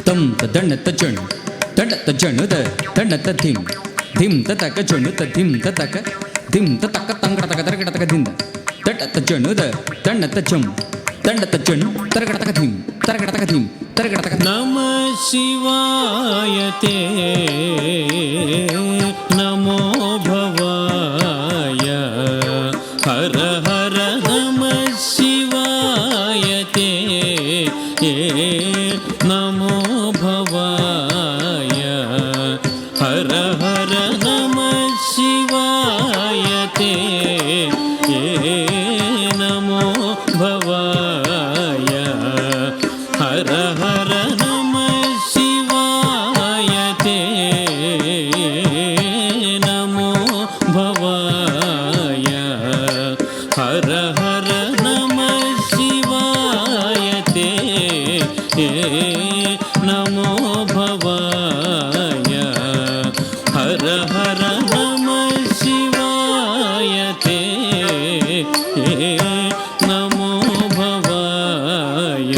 ತಂ ತದಣ್ಣ ತಜಣ್ ತಡ ತಜಣುದ ತಣ್ಣ ತಧಿಂ ಧಿಂ ತತಕ ಜಣುತ ಧಿಂ ತತಕ ಧಿಂ ತತಕ ತಂಗಡತಕ ತರಗಡತಕ ದಿಂದ ತಡ ತಜಣುದ ತಣ್ಣ ತಜಂ ತಂಡ ತಜಣ್ ತರಗಡತಕ ಧಿಂ ತರಗಡತಕ ಧಿಂ ತರಗಡತಕ. ನಮಃ ಶಿವಾಯ ತೇ ನಮೋ ಭವಾಯ ಹರ ಹರ ನಮಃ ಶಿವಾಯ ತೇ ನಮೋ ಭವಾಯ ಹರ ಹರ ನಮಃ ಶಿವಾಯ ತೇ ನಮೋ ಭವಾಯ ಹರ ಹರ ನಮಃ ಶಿವಾಯ ತೇ ನಮೋ ಭವಾಯ ಹರ ಹರ ನಮಃ ಶಿವಾಯ ತೇ ನಮೋ ಭವಾಯ ಹರ ಹರ ನಮಃ ಶಿವಾಯ ತೇ ನಮೋ ಭವಾಯ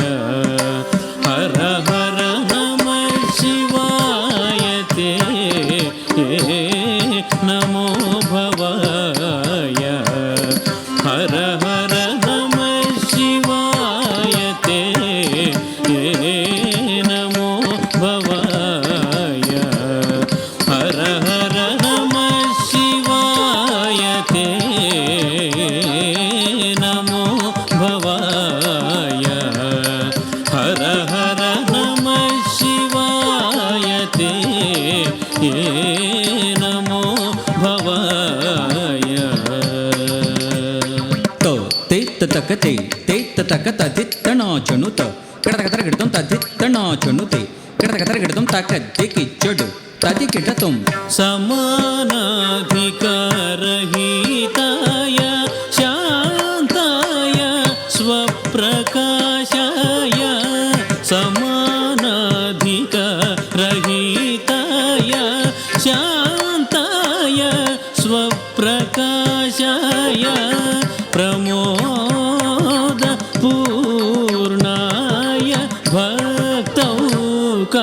ಹರ ಹರ ನಮಃ ಶಿವಾಯ ತೇ ನಮೋ ಭವಾಯ ಹರ ಹರ ನಮಃ ಶಿವಾಯ ತೇ ನಮೋ ಭವಾಯ ಹರ ಹರ ನಮಃ ಶಿವಾಯ ತೇ ನಮೋ ಭವಾಯ ಹರ ಹರ ನಮಃ ಶಿವಾಯ ತೇ ನಮೋ ಭವಾಯ. ತೋ ತೇ ತತಕ ತೇ ತೇ ತತಕ ತದಿತ್ತಣ ಜಣುತ ಕಡತಕ ತರಗಡತಂ ತದಿತ್ತಣ ಜಣುತೆ ಕಡತಕ ತರಗಡತಂ ತಕ ದಿಕ್ಕಿ ಜಡು ತದಿ ಕಿಡತಂ ಸಮಾನಾಧಿಕಾರಹಿತಾಯ ಶಾಂತಾಯ ಸ್ವಪ್ರಕಾಶಾಯ ಸಮಾನಾಧಿಕಾರಹಿತಾಯ ಶಾಂತಾಯ ಸ್ವಪ್ರಕಾಶಾಯ ಪ್ರಮೋದ ಪೂರ್ಣಾಯ ಭಕ್ತೌಕ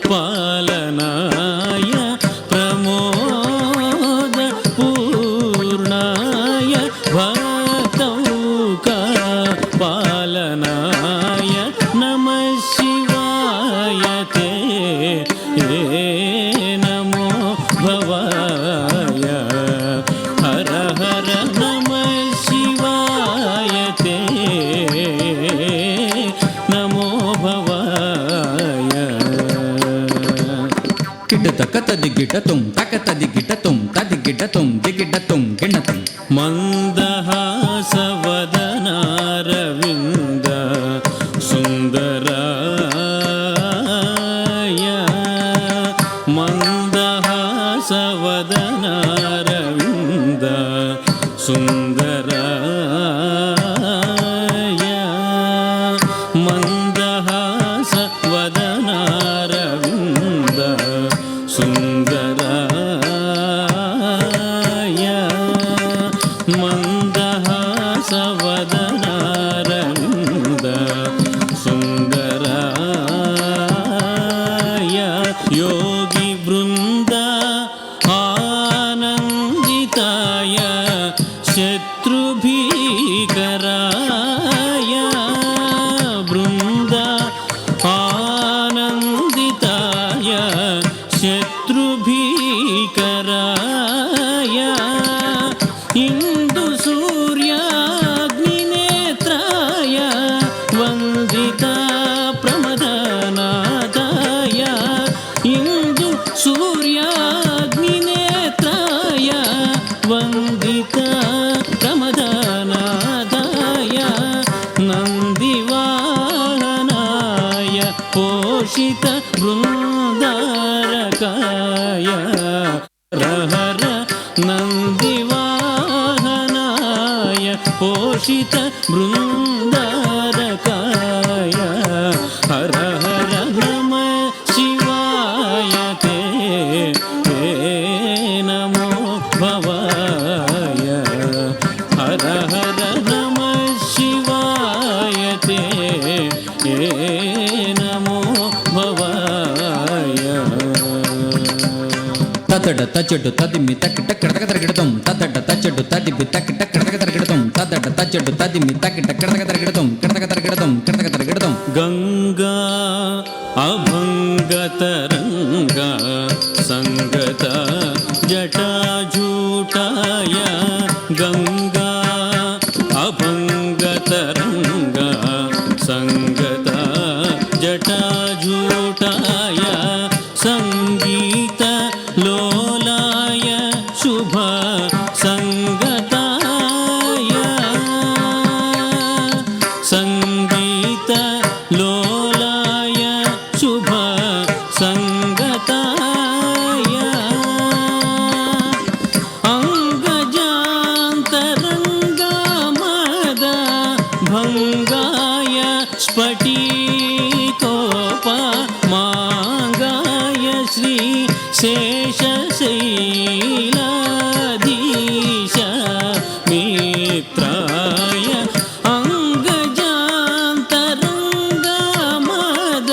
ಪಾಲನಾಯ ಪ್ರಮೋದ ಪೂರ್ಣಾಯ ಭಕ್ತೌಕ ಪಾಲನಾಯ ನಮಃ ಶಿವಾಯ ತೇ ನಮೋ ಭವಾಯ ಹರ ಹರ ನಮಃ ಶಿವಾಯ ತೇ ನಮೋ ಭವಾಯ. ಕಿಡತಕ ತದಿ ಗಿಡತಂ ತಕ ತದಿ ಗಿಡತಂ ತದಿ ಗಿಡತಂ ದಿಗಿಡತಂ ಗಿಣತಂ ಮಂದಹಾಸವದನಾರವಿಂದ ಸುಂದರಾಯ ಮಂದಹಾಸವದನಾರವಿಂದ ಸುಂದರಾಯ ಮಂದಹಾಸವದನಾರವಿಂದ ಸುಂದರಾಯ ಮಂದಹಾಸವದನಾರವಿಂದ ಸುಂದರಾಯ ಯೋಗಿ ವೃಂದ ಆನಂದಿತಾಯ ಶತ್ರುಭೀಕರಾಯ ವೃಂದ ಆನಂದಿತಾಯ ಶತ್ರುಭೀಕರಾಯ ಇಂದು ಸೂರ್ಯಾಗ್ನಿನೇತ್ರಾಯ ವಂದಿತ ಪ್ರಮದನಾದಾಯ ಇಂದು ಸೂರ್ಯಾಗ್ನಿನೇತ್ರಾಯ ವಂದಿತ ಪ್ರಮದನಾದಾಯ ನಂದಿವಾಹನಾಯ ಪೋಷಿತ ಬೃಂದಾರಕಾಯ ಹರ ನಂದಿವಾಹನಾಯ ಪೋಷಿತ ಬೃಂದಾರಕಾಯ ಹರ ಹರ ನಮಃ ಶಿವಾಯ ತೇ ನಮೋ ಭವಾಯ ಹರ ಹರ ನಮಃ ಶಿವಾಯ ತೇ नमो भवाय తదడ తచ్చడు తదిమి తక్కి టక్కడక తరగడతం తదడ తచ్చడు తదిమి తక్కి టక్కడక తరగడతం తదడ తచ్చడు తదిమి తక్కి టక్కడక తరగడతం కిడక తరగడతం కిడక తరగడతం गंगा अभंगतरंगा संगत जटाजूटाय गंगा अभंगतरंगा संगत जटाजूटाय संगीत लोलाय शुभ संगताय संगीत लोलाय शुभ संगताय अंगजांतरंगा मद भंगाय स्फटिकोप मांगाय श्री शेषशैलाधीश मित्राय अंगजांतरंगा मद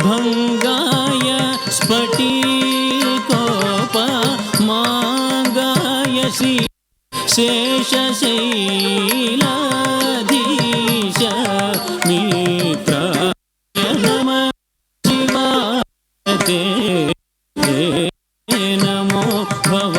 भंगाय स्फटिकोप मांगाय श्री शेषशैला